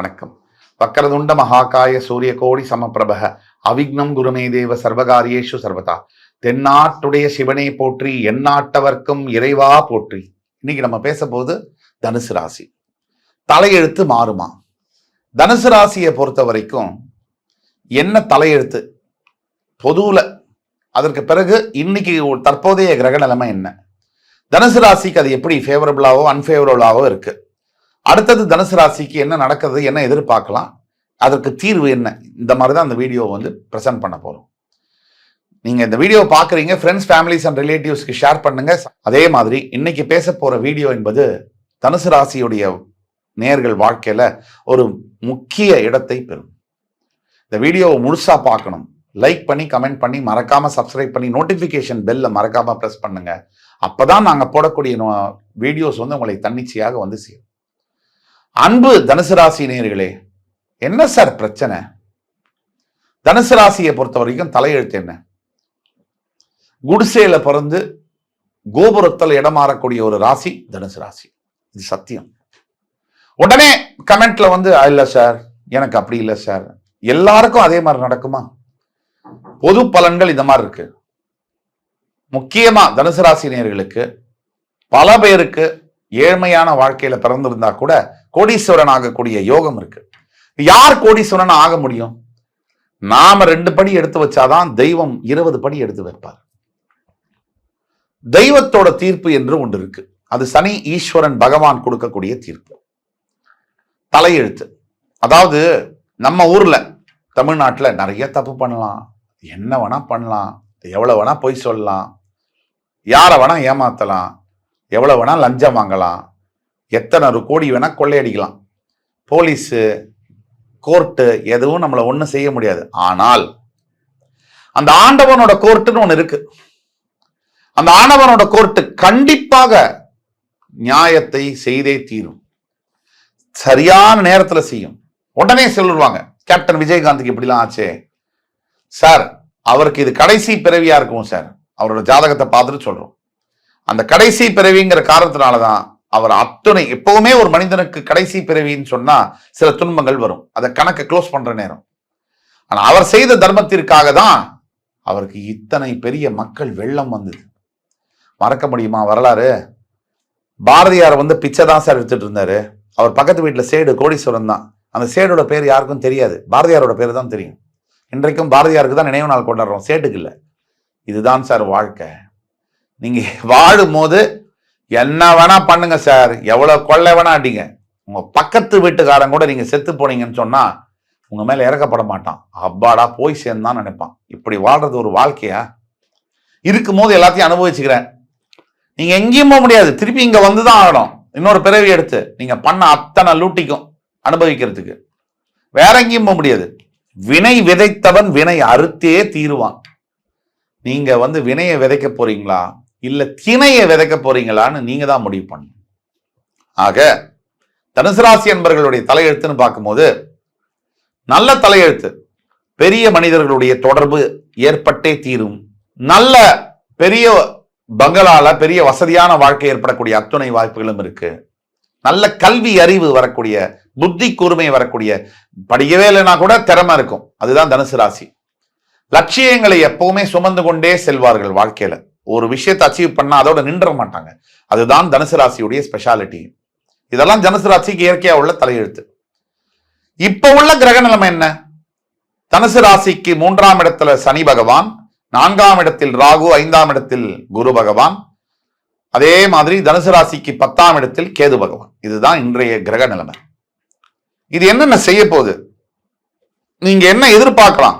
வணக்கம். வக்கரதுண்ட மகாகாய சூரிய கோடி சமப்பிரபக அவிக்னம் குருமே தேவ சர்வகாரியேஷு சர்வதா. தென்னாட்டுடைய சிவனை போற்றி, எந்நாட்டவர்க்கும் இறைவா போற்றி. இன்னைக்கு நம்ம பேச தனுசு ராசி. தலையெழுத்து மாறுமா? தனுசு ராசியை பொறுத்த வரைக்கும் என்ன தலையெழுத்து பொதுவில், அதற்கு பிறகு இன்னைக்கு தற்போதைய கிரக நிலைமை என்ன, தனுசு ராசிக்கு அது எப்படி ஃபேவரபிளாவோ அன்ஃபேவரபிளாவோ இருக்கு, அடுத்தது தனுசு ராசிக்கு என்ன நடக்கிறது, என்ன எதிர்பார்க்கலாம், அதற்கு தீர்வு என்ன, இந்த மாதிரி தான் அந்த வீடியோவை ப்ரெசென்ட் பண்ண போறோம். நீங்க இந்த வீடியோ பார்க்குறீங்க, ஃப்ரெண்ட்ஸ், ஃபேமிலிஸ் அண்ட் ரிலேட்டிவ்ஸ்க்கு ஷேர் பண்ணுங்க. அதே மாதிரி இன்னைக்கு பேச போற வீடியோ என்பது தனுசு ராசியுடைய நேயர்கள் வாழ்க்கையில ஒரு முக்கிய இடத்தை பெறும். இந்த வீடியோவை முழுசா பார்க்கணும். லைக் பண்ணி, கமெண்ட் பண்ணி, மறக்காம சப்ஸ்கிரைப் பண்ணி, நோட்டிபிகேஷன் பெல்ல மறக்காம பிரஸ் பண்ணுங்க. அப்பதான் நாங்க போடக்கூடிய வீடியோஸ் உங்களை தன்னிச்சையாக சேரும். அன்பு தனுசு ராசி நேயர்களே, என்ன சார் பிரச்சனை? தனுசு ராசியை பொறுத்த வரைக்கும் தலையெழுத்து என்ன? குடிசையில பிறந்து கோபுரத்தில் இடமாறக்கூடிய ஒரு ராசி தனுசு ராசி. இது சத்தியம். உடனே கமெண்ட்ல இல்ல சார், எனக்கு அப்படி இல்லை சார். எல்லாருக்கும் அதே மாதிரி நடக்குமா? பொது பலன்கள் இந்த மாதிரி இருக்கு. முக்கியமா தனுசு ராசி நேயர்களுக்கு பல பேருக்கு ஏழ்மையான வாழ்க்கையில பிறந்திருந்தா கூட கோடீஸ்வரன் ஆகக்கூடிய யோகம் இருக்கு. யார் கோடீஸ்வரன் ஆக முடியும்? நாம 2 படி எடுத்து வச்சாதான் தெய்வம் 20 படி எடுத்து வைப்பார். தெய்வத்தோட தீர்ப்பு என்று ஒன்று இருக்கு. அது சனி ஈஸ்வரன் பகவான் கொடுக்கக்கூடிய தீர்ப்பு. தலையெழுத்து. அதாவது நம்ம ஊர்ல தமிழ்நாட்டில் நிறைய தப்பு பண்ணலாம், என்ன வேணா பண்ணலாம், எவ்வளவு வேணா பொய் சொல்லலாம், யாரை வேணா ஏமாத்தலாம், எவ்வளவு வேணா லஞ்சம் வாங்கலாம், எத்தனை கோடி வேணா கொள்ளையடிக்கலாம். போலீஸு, கோர்ட்டு எதுவும் நம்மளை ஒன்றும் செய்ய முடியாது. ஆனால் அந்த ஆண்டவனோட கோர்ட்டுன்னு ஒன்று இருக்கு. அந்த ஆண்டவனோட கோர்ட்டு கண்டிப்பாக நியாயத்தை செய்தே தீரும். சரியான நேரத்தில் செய்யும். உடனே சொல்லுவாங்க, கேப்டன் விஜயகாந்துக்கு இப்படிலாம் ஆச்சே சார், அவருக்கு இது கடைசி பிறவியா இருக்கும் சார், அவரோட ஜாதகத்தை பார்த்துட்டு சொல்றோம். அந்த கடைசி பிறவிங்கிற காரணத்தினாலதான் அவர் அத்துணை, எப்பவுமே ஒரு மனிதனுக்கு கடைசி பிறவின்னு சொன்னா சில துன்பங்கள் வரும். அதை கணக்கு க்ளோஸ் பண்ற நேரம். ஆனா அவர் செய்த தர்மத்திற்காக தான் அவருக்கு இத்தனை பெரிய மக்கள் வெள்ளம் வந்தது. மறக்க முடியுமா வரலாறு? பாரதியார் பிச்சை தான் சார் எடுத்துட்டு இருந்தாரு. அவர் பக்கத்து வீட்டுல சேடு கோடீஸ்வரன் தான். அந்த சேடோட பேர் யாருக்கும் தெரியாது, பாரதியாரோட பேர் தான் தெரியும். இன்றைக்கும் பாரதியாருக்கு தான் நினைவு நாள் கொண்டாடுறோம், சேட்டுக்கு இல்லை. இதுதான் சார் வாழ்க்கை. நீங்க வாழும் போது என்ன வேணா பண்ணுங்க சார், எவ்வளவு கொள்ளை வேணா அடிங்க, உங்க பக்கத்து வீட்டுக்காரன் கூட நீங்க செத்து போனீங்கன்னு சொன்னா உங்க மேல இறக்கப்பட மாட்டான். அப்பாடா போய் சேர்ந்தான் நினைப்பான். இப்படி வாழ்றது ஒரு வாழ்க்கையா? இருக்கும் போது எல்லாத்தையும் அனுபவிச்சுக்கிறேன், நீங்க எங்கேயும் போக முடியாது, திருப்பி இங்க வந்துதான் ஆகணும். இன்னொரு பிறவி எடுத்து நீங்க பண்ண அத்தனை லூட்டிக்கும் அனுபவிக்கிறதுக்கு வேற எங்கேயும் போக முடியாது. வினை விதைத்தவன் வினை அறுத்தே தீருவான். நீங்க வினையை விதைக்க போறீங்களா இல்ல திணையை விதைக்க போறீங்களான்னு நீங்க தான் முடிவு பண்ணணும். ஆக தனுசு ராசி என்பவர்களுடைய தலையெழுத்துன்னு பார்க்கும்போது நல்ல தலையெழுத்து. பெரிய மனிதர்களுடைய தொடர்பு ஏற்பட்டே தீரும். நல்ல பெரிய பங்களால பெரிய வசதியான வாழ்க்கை ஏற்படக்கூடிய அத்துணை வாய்ப்புகளும் இருக்கு. நல்ல கல்வி அறிவு வரக்கூடிய, புத்தி கூர்மை வரக்கூடிய, படிக்கவே இல்லைன்னா கூட திறமை இருக்கும். அதுதான் தனுசு ராசி. லட்சியங்களை எப்பவுமே சுமந்து கொண்டே செல்வார்கள். வாழ்க்கையில ஒரு விஷயத்தை அச்சீவ் பண்ணா அதோட நின்ற மாட்டாங்க. அதுதான் தனுசு ராசியுடைய ஸ்பெஷாலிட்டி. இதெல்லாம் தனுசு ராசிக்கு இயற்கையா உள்ள தலையெழுத்து. இப்ப உள்ள கிரக நிலைமை என்ன? தனுசு ராசிக்கு 3ஆம் இடத்துல சனி பகவான், 4ஆம் இடத்தில் ராகு, 5ஆம் இடத்தில் குரு பகவான், அதே மாதிரி தனுசு ராசிக்கு 10ஆம் இடத்தில் கேது பகவான். இதுதான் இன்றைய கிரக நிலைமை. இது என்னென்ன செய்ய போகுது, நீங்க என்ன எதிர்பார்க்கலாம்?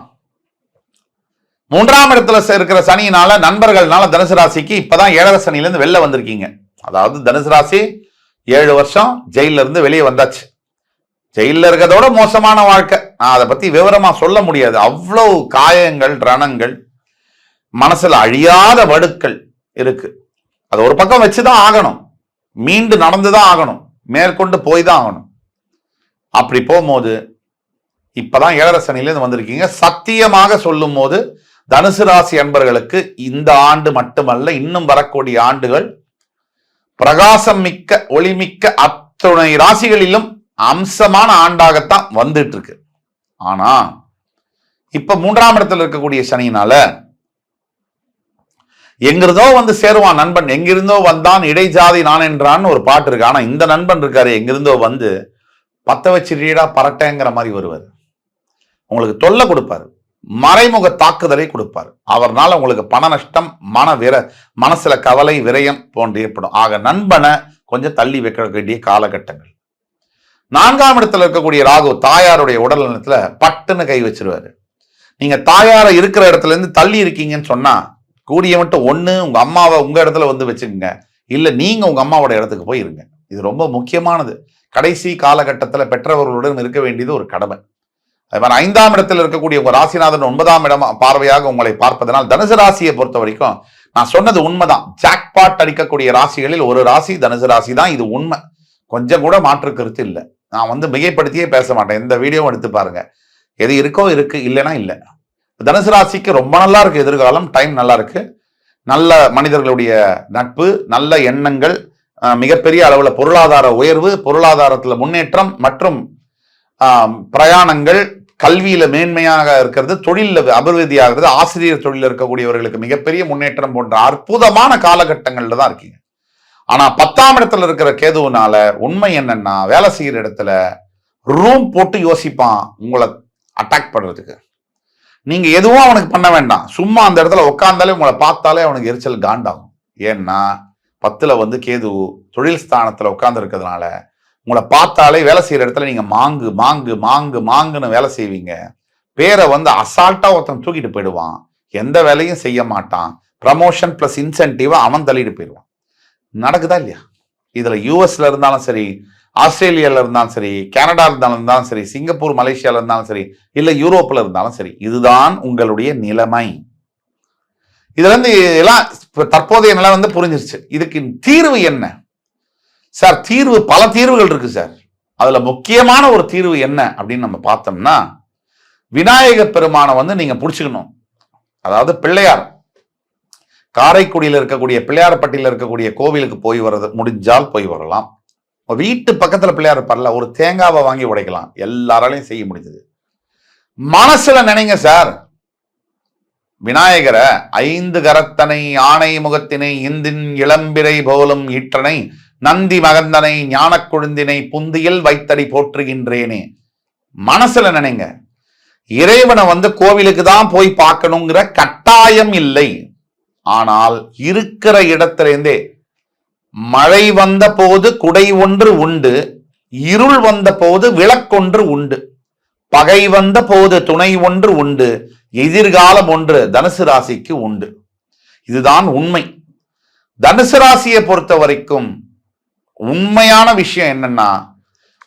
3ஆம் இடத்துல இருக்கிற சனியினால, நண்பர்கள்னால தனுசு ராசிக்கு இப்பதான் 7ரை சனியில இருந்து வெளில வந்திருக்கீங்க. அதாவது தனுசு ராசி 7 வருஷம் ஜெயில இருந்து வெளியே வந்தாச்சு. ஜெயில இருக்கிறதோட மோசமான வாழ்க்கை. நான் அதை பத்தி விவரமா சொல்ல முடியாது. அவ்வளவு காயங்கள், ரணங்கள், மனசுல அழியாத வடுக்கள் இருக்கு. அது ஒரு பக்கம் வச்சுதான் ஆகணும், மீண்டு நடந்துதான் ஆகணும், மேற்கொண்டு போய் தான் ஆகணும். அப்படி போகும்போது இப்பதான் 7ரை சனியில இருந்து வந்திருக்கீங்க. சத்தியமாக சொல்லும் போது தனுசு ராசி அன்பர்களுக்கு இந்த ஆண்டு மட்டுமல்ல, இன்னும் வரக்கூடிய ஆண்டுகள் பிரகாசம் மிக்க, ஒளிமிக்க அத்துணை ராசிகளிலும் அம்சமான ஆண்டாகத்தான் வந்துட்டு இருக்கு. ஆனா இப்ப 3ஆம் இடத்துல இருக்கக்கூடிய சனியினால எங்கிருந்தோ வந்து சேருவான் நண்பன், எங்கிருந்தோ வந்தான் இடைஜாதி நான் என்றான்னு ஒரு பாட்டு இருக்கு. ஆனா இந்த நண்பன் இருக்காரு, எங்கிருந்தோ வந்து பத்த வச்சிடா பரட்டேங்கிற மாதிரி வருவார். உங்களுக்கு தொல்லை கொடுப்பாரு, மறைமுக தாக்குதலை கொடுப்பார். அவர்னால உங்களுக்கு பண நஷ்டம், மனசுல கவலை, விரயம் போன்று ஏற்படும். ஆக நண்பனை கொஞ்சம் தள்ளி வைக்க வேண்டிய காலகட்டங்கள். 4ஆம் இடத்துல இருக்கக்கூடிய ராகு தாயாருடைய உடல் நலத்துல பட்டுன்னு கை வச்சிருவாரு. நீங்க தாயார இருக்கிற இடத்துல இருந்து தள்ளி இருக்கீங்கன்னு சொன்னா கூடிய மட்டும் ஒண்ணு உங்க அம்மாவை உங்க இடத்துல வந்து வச்சுக்கோங்க, இல்ல நீங்க உங்க அம்மாவோட இடத்துக்கு போய் இருங்க. இது ரொம்ப முக்கியமானது. கடைசி காலகட்டத்துல பெற்றவர்களுடன் இருக்க வேண்டியது ஒரு கடமை. அது மாதிரி 5ஆம் இடத்தில் இருக்கக்கூடிய உங்க ராசிநாதன் 9ஆம் இடம் பார்வையாக உங்களை பார்ப்பதனால் தனுசு ராசியை பொறுத்த வரைக்கும் நான் சொன்னது உண்மைதான். ஜாக்பாட் அடிக்கக்கூடிய ராசிகளில் ஒரு ராசி தனுசு ராசி தான். இது உண்மை, கொஞ்சம் கூட மாற்று கருத்து இல்லை. நான் வந்து மிகைப்படுத்தியே பேச மாட்டேன். இந்த வீடியோவும் எடுத்து பாருங்க. எது இருக்கோ இருக்கு, இல்லைன்னா இல்லை. தனுசு ராசிக்கு ரொம்ப நல்லா இருக்கு, எதிர்காலம் டைம் நல்லா இருக்கு. நல்ல மனிதர்களுடைய நட்பு, நல்ல எண்ணங்கள், மிகப்பெரிய அளவில் பொருளாதார உயர்வு, பொருளாதாரத்துல முன்னேற்றம் மற்றும் பிரயாணங்கள், கல்வியில மேன்மையாக இருக்கிறது, தொழில அபிவிருத்தி ஆகிறது, ஆசிரியர் தொழில் இருக்கக்கூடியவர்களுக்கு மிகப்பெரிய முன்னேற்றம் போன்ற அற்புதமான காலகட்டங்கள்ல தான் இருக்கீங்க. ஆனா 10ஆம் இடத்துல இருக்கிற கேதுவனால உண்மை என்னன்னா, வேலை செய்யற இடத்துல ரூம் போட்டு யோசிப்பான் உங்களை அட்டாக் பண்றதுக்கு. நீங்க எதுவும் அவனுக்கு பண்ண வேண்டாம், சும்மா அந்த இடத்துல உட்கார்ந்தாலே உங்களை பார்த்தாலே அவனுக்கு எரிச்சல் காண்டாகும். ஏன்னா 10ல வந்து கேது தொழில் ஸ்தானத்துல உட்கார்ந்து இருக்கிறதுனால உங்களை பார்த்தாலே வேலை செய்யற இடத்துல நீங்க மாங்கு மாங்கு மாங்கு மாங்குன்னு வேலை செய்வீங்க. பேரை வந்து அசால்ட்டா ஒருத்தன் தூக்கிட்டு போயிடுவான், எந்த வேலையும் செய்ய மாட்டான். ப்ரமோஷன் பிளஸ் இன்சென்டிவ் அவன் தள்ளிட்டு போயிடுவான். நடக்குதா இல்லையா? இதுல யூஎஸ்ல இருந்தாலும் சரி, ஆஸ்திரேலியால இருந்தாலும் சரி, கனடா இருந்தாலும் சரி, சிங்கப்பூர் மலேசியால இருந்தாலும் சரி, இல்ல யூரோப்ல இருந்தாலும் சரி, இதுதான் உங்களுடைய நிலைமை. இதுல இருந்து எல்லாம் தற்போதைய நிலை வந்து புரிஞ்சிருச்சு. இதுக்கு தீர்வு என்ன சார்? தீர்வு பல தீர்வுகள் இருக்கு சார். அதுல முக்கியமான ஒரு தீர்வு என்ன அப்படின்னு நம்ம பார்த்தோம்னா, விநாயக பெருமானை வந்து நீங்க புடிச்சுக்கணும். அதாவது பிள்ளையார், காரைக்குடியில் இருக்கக்கூடிய பிள்ளையார்பட்டியில் இருக்கக்கூடிய கோவிலுக்கு போய் வர்றது முடிஞ்சால் போய் வரலாம். வீட்டு பக்கத்துல பிள்ளையார் இருப்பார்ல, ஒரு தேங்காவை வாங்கி உடைக்கலாம், எல்லாராலையும் செய்ய முடிஞ்சது. மனசுல நினைங்க சார், விநாயகரை 5 கரத்தனை ஆணை முகத்தினை இந்தின் இளம்பிரை போலும் ஈற்றனை நந்தி மகந்தனை ஞான கொழுந்தினை புந்தியில் வைத்தடி போற்றுகின்றேனே. மனசுல நினைங்க. இறைவனை வந்து கோவிலுக்கு தான் போய் பார்க்கணுங்கிற கட்டாயம் இல்லை. ஆனால் இருக்கிற இடத்திலிருந்தே மழை வந்த போது குடை ஒன்று உண்டு, இருள் வந்த போது விளக்கொன்று உண்டு, பகை வந்த போது துணை ஒன்று உண்டு, எதிர்காலம் ஒன்று தனுசு ராசிக்கு உண்டு. இதுதான் உண்மை. தனுசு ராசியை பொறுத்த வரைக்கும் உண்மையான விஷயம் என்னன்னா,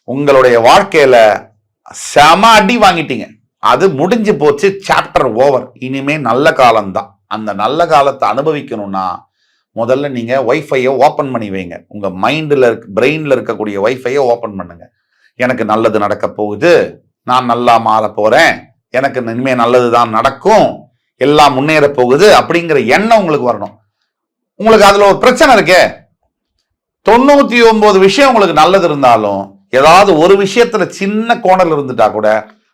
உங்களுடைய வாழ்க்கையில செம அடி வாங்கிட்டீங்க, அது முடிஞ்சு போச்சு, சாப்டர் ஓவர். இனிமே நல்ல காலம்தான். அந்த நல்ல காலத்தை அனுபவிக்கணும்னா முதல்ல நீங்க வைஃபையை ஓப்பன் பண்ணி வைங்க. உங்க மைண்ட்ல பிரெயின்ல இருக்கக்கூடிய வைஃபையை ஓப்பன் பண்ணுங்க. எனக்கு நல்லது நடக்க போகுது, நான் நல்லா மாற போறேன், எனக்கு இனிமே நல்லதுதான் நடக்கும், எல்லாம் முன்னேற போகுது அப்படிங்கிற எண்ணம் உங்களுக்கு வரணும். உங்களுக்கு அதுல ஒரு பிரச்சனை இருக்கே, 99 விஷயம் உங்களுக்கு நல்லது இருந்தாலும் ஏதாவது ஒரு விஷயத்துல சின்ன கோணல் இருந்துட்டா கூட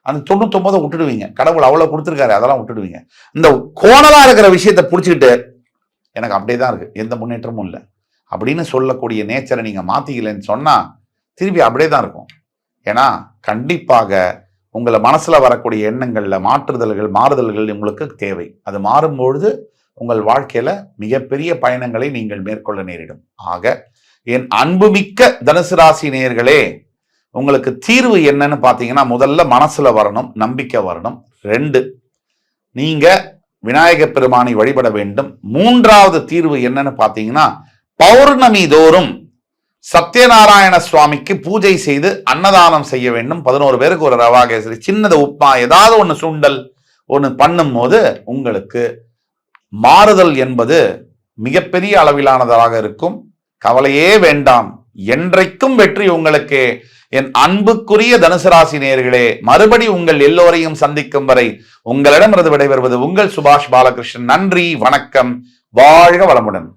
அந்த 99 விட்டுடுவீங்க. கடவுள் அவ்வளவு கொடுத்துருக்காரு, அதெல்லாம் விட்டுடுவீங்க. இந்த கோணலா இருக்கிற விஷயத்த புடிச்சுக்கிட்டு எனக்கு அப்படியேதான் இருக்கு, எந்த முன்னேற்றமும் இல்லை அப்படின்னு சொல்லக்கூடிய நேச்சரை நீங்க மாத்திக்கலன்னு சொன்னா திருப்பி அப்படியே தான் இருக்கும். ஏன்னா கண்டிப்பாக உங்களை மனசுல வரக்கூடிய எண்ணங்கள்ல மாறுதல்கள் உங்களுக்கு தேவை. அது மாறும்பொழுது உங்கள் வாழ்க்கையில மிகப்பெரிய பயணங்களை நீங்கள் மேற்கொள்ள நேரிடும். ஆக என் அன்புமிக்க தனுசு ராசி நேயர்களே, உங்களுக்கு தீர்வு என்னன்னு பாத்தீங்கன்னா, முதல்ல மனசுல வரணும், நம்பிக்கை வரணும். 2, நீங்க விநாயக பெருமானை வழிபட வேண்டும். 3வது தீர்வு என்னன்னு பாத்தீங்கன்னா, பௌர்ணமி தோறும் சத்யநாராயண சுவாமிக்கு பூஜை செய்து அன்னதானம் செய்ய வேண்டும். 11 பேருக்கு ஒரு ரவா கேசரி, சின்னது உப்புமா, ஏதாவது ஒண்ணு சுண்டல் ஒண்ணு பண்ணும் போது உங்களுக்கு மாறுதல் என்பது மிகப்பெரிய அளவிலானதாக இருக்கும். கவலையே வேண்டாம், என்றைக்கும் வெற்றி உங்களுக்கு. என் அன்புக்குரிய தனுசு ராசி நேயர்களே, மறுபடி உங்கள் எல்லோரையும் சந்திக்கும் வரை உங்களிடமிருந்து விடைபெறுவது உங்கள் சுபாஷ் பாலகிருஷ்ணன். நன்றி, வணக்கம், வாழ்க வளமுடன்.